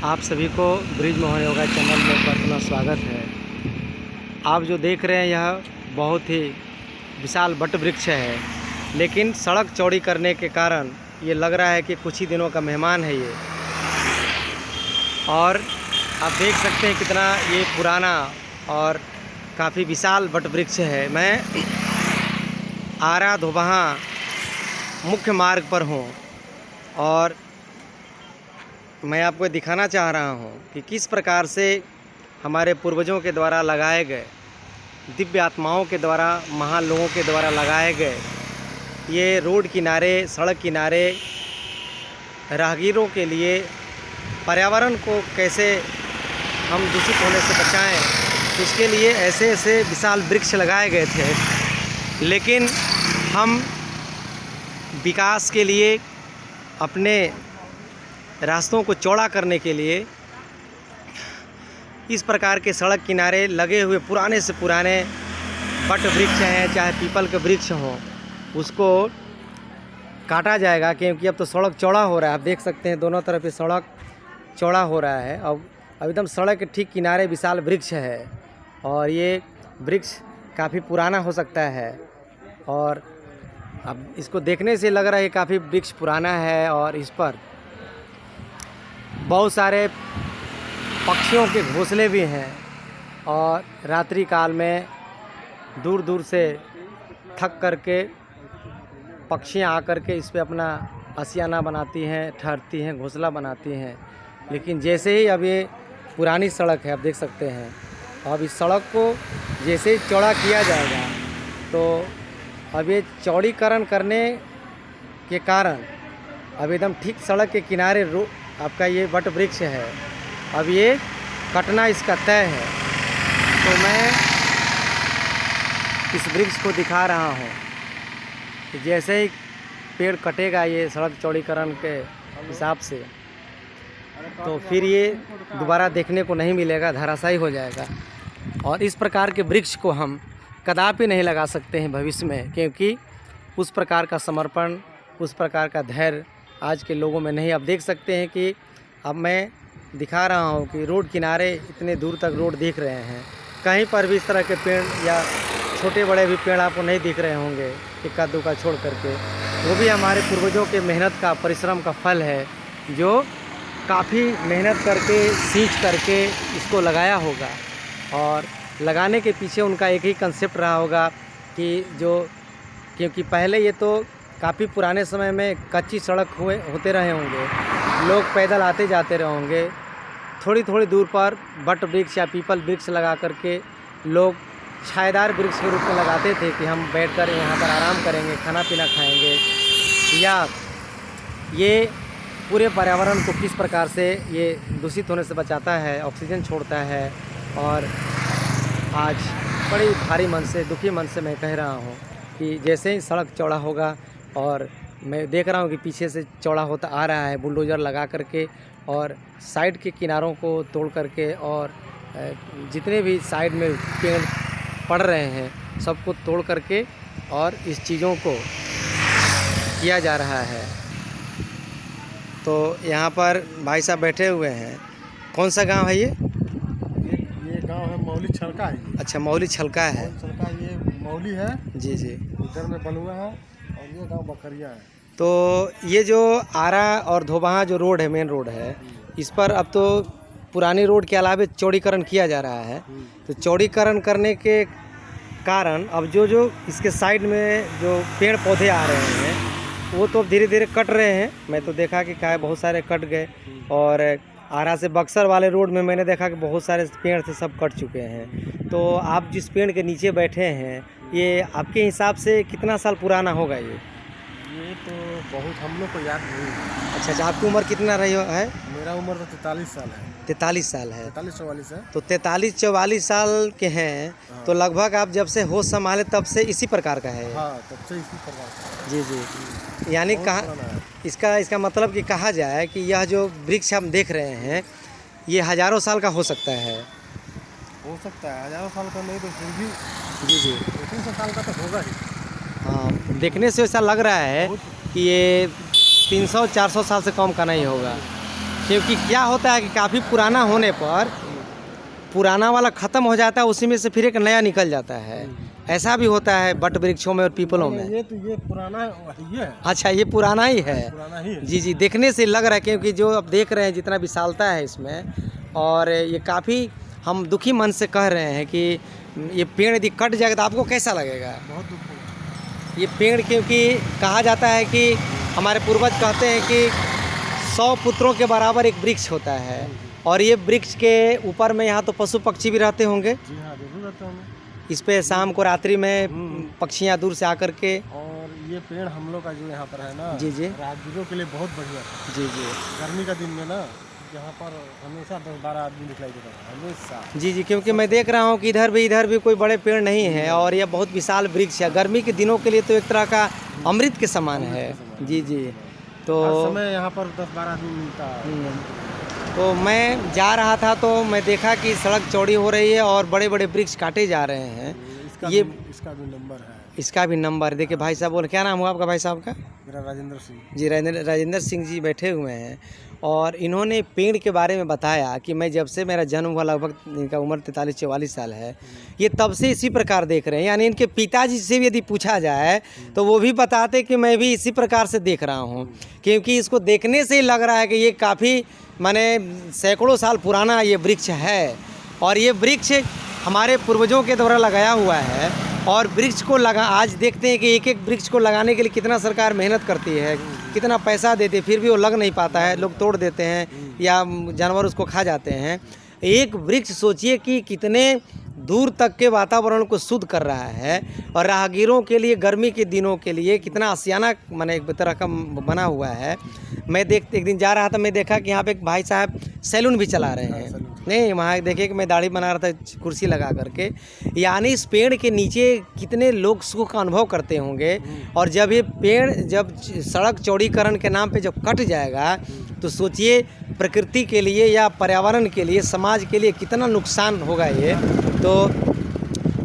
आप सभी को ब्रिज मोहन योगा चैनल में एक बार पुनः स्वागत है। आप जो देख रहे हैं यह बहुत ही विशाल वट वृक्ष है, लेकिन सड़क चौड़ी करने के कारण ये लग रहा है कि कुछ ही दिनों का मेहमान है ये। और आप देख सकते हैं कितना ये पुराना और काफ़ी विशाल वट वृक्ष है। मैं आरा धोबहा मुख्य मार्ग पर हूँ और मैं आपको दिखाना चाह रहा हूँ कि किस प्रकार से हमारे पूर्वजों के द्वारा लगाए गए, दिव्य आत्माओं के द्वारा, महान लोगों के द्वारा लगाए गए ये रोड किनारे, सड़क किनारे राहगीरों के लिए पर्यावरण को कैसे हम दूषित होने से बचाएं, इसके लिए ऐसे ऐसे विशाल वृक्ष लगाए गए थे। लेकिन हम विकास के लिए, अपने रास्तों को चौड़ा करने के लिए इस प्रकार के सड़क किनारे लगे हुए पुराने से पुराने वट वृक्ष हैं, चाहे पीपल के वृक्ष हों, उसको काटा जाएगा। क्योंकि अब तो सड़क चौड़ा हो रहा है। आप देख सकते हैं दोनों तरफ ये सड़क चौड़ा हो रहा है। अब एकदम सड़क के ठीक किनारे विशाल वृक्ष है और ये वृक्ष काफ़ी पुराना हो सकता है। और अब इसको देखने से लग रहा है काफ़ी वृक्ष पुराना है और इस पर बहुत सारे पक्षियों के घोंसले भी हैं। और रात्रि काल में दूर दूर से थक करके पक्षियाँ आकर के इस पे अपना आशियाना बनाती हैं, ठहरती हैं, घोंसला बनाती हैं। लेकिन जैसे ही अब ये पुरानी सड़क है, आप देख सकते हैं, अब इस सड़क को जैसे ही चौड़ा किया जाएगा तो अब ये चौड़ीकरण करने के कारण अब एकदम ठीक सड़क के किनारे आपका ये वट वृक्ष है, अब ये कटना इसका तय है। तो मैं इस वृक्ष को दिखा रहा हूँ कि जैसे ही पेड़ कटेगा ये सड़क चौड़ीकरण के हिसाब से, तो फिर ये दोबारा देखने को नहीं मिलेगा, धराशायी हो जाएगा। और इस प्रकार के वृक्ष को हम कदापि नहीं लगा सकते हैं भविष्य में, क्योंकि उस प्रकार का समर्पण, उस प्रकार का धैर्य आज के लोगों में नहीं। आप देख सकते हैं कि अब मैं दिखा रहा हूँ कि रोड किनारे इतने दूर तक रोड दिख रहे हैं, कहीं पर भी इस तरह के पेड़ या छोटे बड़े भी पेड़ आपको नहीं दिख रहे होंगे इक्का दुक्का छोड़ करके। वो भी हमारे पूर्वजों के मेहनत का, परिश्रम का फल है, जो काफ़ी मेहनत करके, सींच करके इसको लगाया होगा। और लगाने के पीछे उनका एक ही कंसेप्ट रहा होगा कि क्योंकि पहले ये तो काफ़ी पुराने समय में कच्ची सड़क होते रहे होंगे, लोग पैदल आते जाते रहे होंगे। थोड़ी थोड़ी दूर पर वट वृक्ष या पीपल वृक्ष लगा करके लोग छायादार वृक्ष के रूप में लगाते थे कि हम बैठकर यहाँ पर आराम करेंगे, खाना पीना खाएंगे। या ये पूरे पर्यावरण को किस प्रकार से ये दूषित होने से बचाता है, ऑक्सीजन छोड़ता है। और आज बड़ी भारी मन से, दुखी मन से मैं कह रहा हूँ कि जैसे ही सड़क चौड़ा होगा, और मैं देख रहा हूँ कि पीछे से चौड़ा होता आ रहा है बुलडोज़र लगा करके, और साइड के किनारों को तोड़ करके, और जितने भी साइड में पेड़ पड़ रहे हैं सबको तोड़ करके और इस चीज़ों को किया जा रहा है। तो यहाँ पर भाई साहब बैठे हुए हैं। कौन सा गांव है ये गांव है मौली छलका है। अच्छा, मौली छलका है। छलका ये मौली है जी जी। इधर में बलुआ है और ये गांव बकरिया है। तो ये जो आरा और धोबहा जो रोड है, मेन रोड है, इस पर अब तो पुरानी रोड के अलावा चौड़ीकरण किया जा रहा है। तो चौड़ीकरण करने के कारण अब जो इसके साइड में जो पेड़ पौधे आ रहे हैं वो तो धीरे धीरे कट रहे हैं। मैं तो देखा कि क्या बहुत सारे कट गए, और आरा से बक्सर वाले रोड में मैंने देखा कि बहुत सारे पेड़ थे, सब कट चुके हैं। तो आप जिस पेड़ के नीचे बैठे हैं, ये आपके हिसाब से कितना साल पुराना होगा ये तो बहुत हम लोग को याद नहीं। अच्छा, आपकी उम्र कितना रही है? मेरा उम्र तो 43 साल है। 43 साल है। 43-44 है। तो 43-44 साल के हैं। हाँ। तो लगभग आप जब से होश संभाले तब से इसी प्रकार का है? हाँ, तब से इसी प्रकार का। जी जी। यानी कहा इसका मतलब कि कहा जाए कि यह जो वृक्ष हम देख रहे हैं ये हज़ारों साल का हो सकता है। हो सकता है, हज़ारों साल का नहीं तो फिर भी जी जी 300 साल का तो होगा ही। हाँ, देखने से ऐसा लग रहा है कि ये 300-400 साल से कम का नहीं होगा। क्योंकि क्या होता है कि काफ़ी पुराना होने पर पुराना वाला ख़त्म हो जाता है, उसी में से फिर एक नया निकल जाता है। ऐसा भी होता है बट वृक्षों में और पीपलों में। ये पुराना ही है। अच्छा, ये पुराना ही है। पुराना ही है। जी जी, देखने से लग रहा है, क्योंकि जो अब देख रहे हैं जितना विशालता है इसमें, और ये काफ़ी हम दुखी मन से कह रहे हैं कि ये पेड़ यदि कट जाएगा तो आपको कैसा लगेगा? बहुत दुख होगा। ये पेड़, क्योंकि कहा जाता है कि हमारे पूर्वज कहते हैं कि 100 पुत्रों के बराबर एक वृक्ष होता है, और ये वृक्ष के ऊपर में यहाँ तो पशु पक्षी भी रहते होंगे। जी हाँ, जरूर रहते होंगे। इस पे शाम को रात्रि में पक्षियाँ दूर से आकर के। और ये पेड़ हम लोग का जो यहाँ पर है ना, जी जी राहगीरों के लिए बहुत बढ़िया है। जी जी गर्मी का दिन में ना यहाँ पर हमेशा 10-12 आदमी दिखाई देता है, हमेशा। जी जी, क्योंकि मैं देख रहा हूँ कि इधर भी कोई बड़े पेड़ नहीं है, और यह बहुत विशाल वृक्ष है। गर्मी के दिनों के लिए तो एक तरह का अमृत के समान है। जी जी, तो हर समय यहाँ पर 10-12 आदमी मिलता है। तो मैं जा रहा था तो मैं देखा कि सड़क चौड़ी हो रही है और बड़े बड़े वृक्ष काटे जा रहे हैं। इसका भी नंबर है। इसका भी नंबर देखिए। भाई साहब बोले, क्या नाम हुआ आपका भाई साहब का? मेरा राजेंद्र सिंह जी, राजेंद्र सिंह जी बैठे हुए हैं, और इन्होंने पेड़ के बारे में बताया कि मैं जब से मेरा जन्म हुआ, लगभग इनका उम्र 43-44 साल है, ये तब से इसी प्रकार देख रहे हैं। यानी इनके पिताजी से भी यदि पूछा जाए तो वो भी बताते कि मैं भी इसी प्रकार से देख रहा हूँ, क्योंकि इसको देखने से ही लग रहा है कि ये काफ़ी माने सैकड़ों साल पुराना ये वृक्ष है। और ये वृक्ष हमारे पूर्वजों के द्वारा लगाया हुआ है, और वृक्ष को आज देखते हैं कि एक एक वृक्ष को लगाने के लिए कितना सरकार मेहनत करती है, कितना पैसा देती है, फिर भी वो लग नहीं पाता है। लोग तोड़ देते हैं या जानवर उसको खा जाते हैं। एक वृक्ष सोचिए कि कितने दूर तक के वातावरण को शुद्ध कर रहा है, और राहगीरों के लिए गर्मी के दिनों के लिए कितना आशियाना माने एक तरह का बना हुआ है। मैं एक दिन जा रहा था, मैं देखा कि यहाँ पे एक भाई साहब सैलून भी चला रहे हैं। नहीं, वहाँ देखे कि मैं दाढ़ी बना रहा था कुर्सी लगा करके। यानी इस पेड़ के नीचे कितने लोग सुख का अनुभव करते होंगे, और जब ये पेड़ जब सड़क चौड़ीकरण के नाम पे जब कट जाएगा तो सोचिए प्रकृति के लिए या पर्यावरण के लिए, समाज के लिए कितना नुकसान होगा ये। तो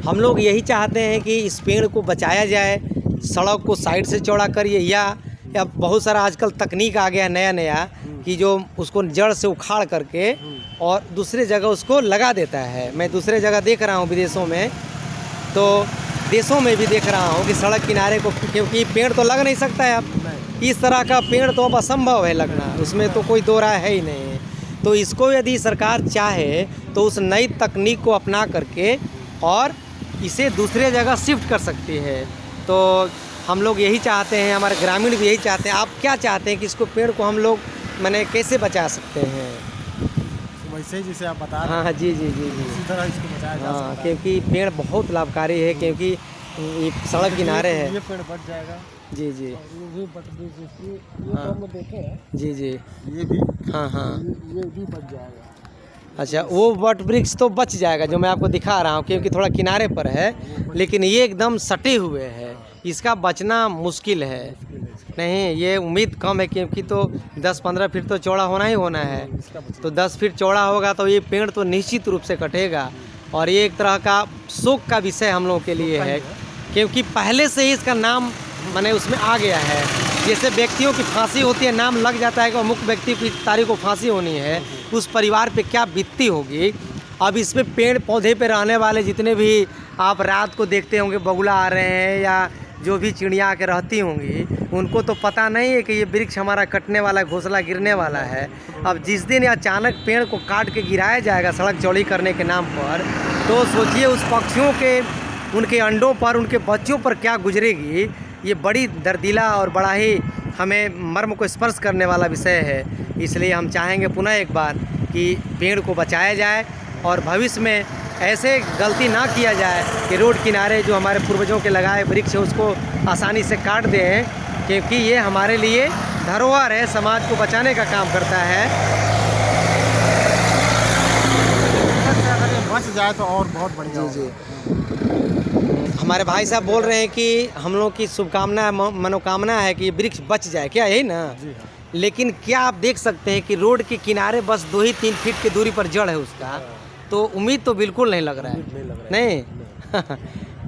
हम लोग यही चाहते हैं कि इस पेड़ को बचाया जाए, सड़क को साइड से चौड़ा करिए, या बहुत सारा आजकल तकनीक आ गया है नया कि जो उसको जड़ से उखाड़ करके और दूसरे जगह उसको लगा देता है। मैं दूसरे जगह देख रहा हूँ विदेशों में, तो देशों में भी देख रहा हूँ कि सड़क किनारे को, क्योंकि पेड़ तो लग नहीं सकता है अब, इस तरह का पेड़ तो अब असंभव है लगना, उसमें तो कोई दो राय है ही नहीं। तो इसको यदि सरकार चाहे तो उस नई तकनीक को अपना करके और इसे दूसरे जगह शिफ्ट कर सकती है। तो हम लोग यही चाहते हैं, हमारे ग्रामीण भी यही चाहते हैं। आप क्या चाहते हैं कि इसको पेड़ को हम लोग मैंने कैसे बचा सकते हैं? वैसे ही जैसे आप बता रहे हैं। हाँ जी जी जी जी, इसी तरह इसको बचाया जा सकता है। क्योंकि पेड़ बहुत लाभकारी है, क्योंकि ये सड़क किनारे है। ये पेड़ बच जाएगा। जी जी, ये भी हाँ। तो हम लोग देखे हैं। जी जी, ये भी, हाँ हाँ। ये भी बच जाएगा। अच्छा, वो वट वृक्ष तो बच जाएगा जो मैं आपको दिखा रहा हूँ, क्योंकि थोड़ा किनारे पर है, लेकिन ये एकदम सटे हुए है, इसका बचना मुश्किल है। नहीं, ये उम्मीद कम है, क्योंकि तो 10-15 फीट तो चौड़ा होना ही होना है। तो 10 फीट चौड़ा होगा तो ये पेड़ तो निश्चित रूप से कटेगा, और ये एक तरह का शोक का विषय हम लोगों के लिए है, क्योंकि पहले से ही इसका नाम माने उसमें आ गया है। जैसे व्यक्तियों की फांसी होती है, नाम लग जाता है कि मुख्य व्यक्ति की तारीख को फांसी होनी है, उस परिवार पे क्या बीतती होगी। अब इसमें पेड़ पौधे पे रहने वाले जितने भी आप रात को देखते होंगे बगुला आ रहे हैं, या जो भी चिड़िया आके रहती होंगी, उनको तो पता नहीं है कि ये वृक्ष हमारा कटने वाला, घोंसला गिरने वाला है। अब जिस दिन अचानक पेड़ को काट के गिराया जाएगा सड़क चौड़ी करने के नाम पर, तो सोचिए उस पक्षियों के, उनके अंडों पर, उनके बच्चों पर क्या गुजरेगी। ये बड़ी दर्दीला और बड़ा ही हमें मर्म को स्पर्श करने वाला विषय है। इसलिए हम चाहेंगे पुनः एक बार कि पेड़ को बचाया जाए, और भविष्य में ऐसे गलती ना किया जाए कि रोड किनारे जो हमारे पूर्वजों के लगाए वृक्ष है उसको आसानी से काट दें, क्योंकि ये हमारे लिए धरोहर है, समाज को बचाने का काम करता है। अगर ये बच जाए तो और बहुत बढ़िया। जी जी, हमारे भाई साहब बोल रहे हैं कि हम लोग की शुभकामना, मनोकामना है कि ये वृक्ष बच जाए, क्या यही ना? जी हाँ। लेकिन क्या आप देख सकते हैं कि रोड के किनारे बस 2 ही 3 फीट की दूरी पर जड़ है उसका, तो उम्मीद तो बिल्कुल नहीं लग रहा है। नहीं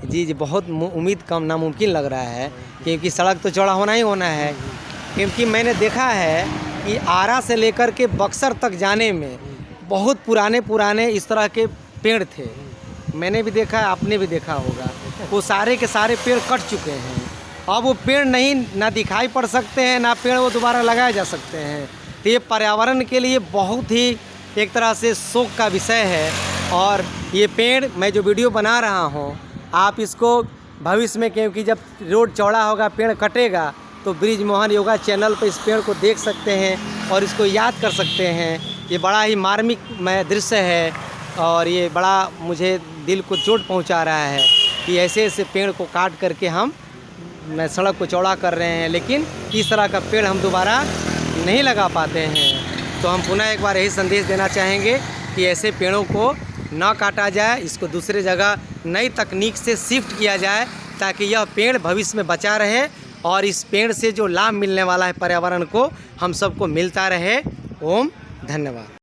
जी जी, बहुत उम्मीद कम, नामुमकिन लग रहा है, क्योंकि सड़क तो चौड़ा होना ही होना है। क्योंकि मैंने देखा है कि आरा से लेकर के बक्सर तक जाने में बहुत पुराने इस तरह के पेड़ थे। मैंने भी देखा, आपने भी देखा होगा। वो सारे के सारे पेड़ कट चुके हैं। अब वो पेड़ नहीं ना दिखाई पड़ सकते हैं, ना पेड़ वो दोबारा लगाए जा सकते हैं। तो ये पर्यावरण के लिए बहुत ही एक तरह से शोक का विषय है। और ये पेड़ मैं जो वीडियो बना रहा हूँ, आप इसको भविष्य में, क्योंकि जब रोड चौड़ा होगा पेड़ कटेगा, तो ब्रिज मोहन योगा चैनल पर इस पेड़ को देख सकते हैं और इसको याद कर सकते हैं। ये बड़ा ही मार्मिक दृश्य है और ये बड़ा मुझे दिल को चोट पहुंचा रहा है कि ऐसे ऐसे पेड़ को काट करके हम सड़क को चौड़ा कर रहे हैं, लेकिन इस तरह का पेड़ हम दोबारा नहीं लगा पाते हैं। तो हम पुनः एक बार यही संदेश देना चाहेंगे कि ऐसे पेड़ों को ना काटा जाए, इसको दूसरे जगह नई तकनीक से शिफ्ट किया जाए ताकि यह पेड़ भविष्य में बचा रहे और इस पेड़ से जो लाभ मिलने वाला है पर्यावरण को, हम सबको मिलता रहे। ओम धन्यवाद।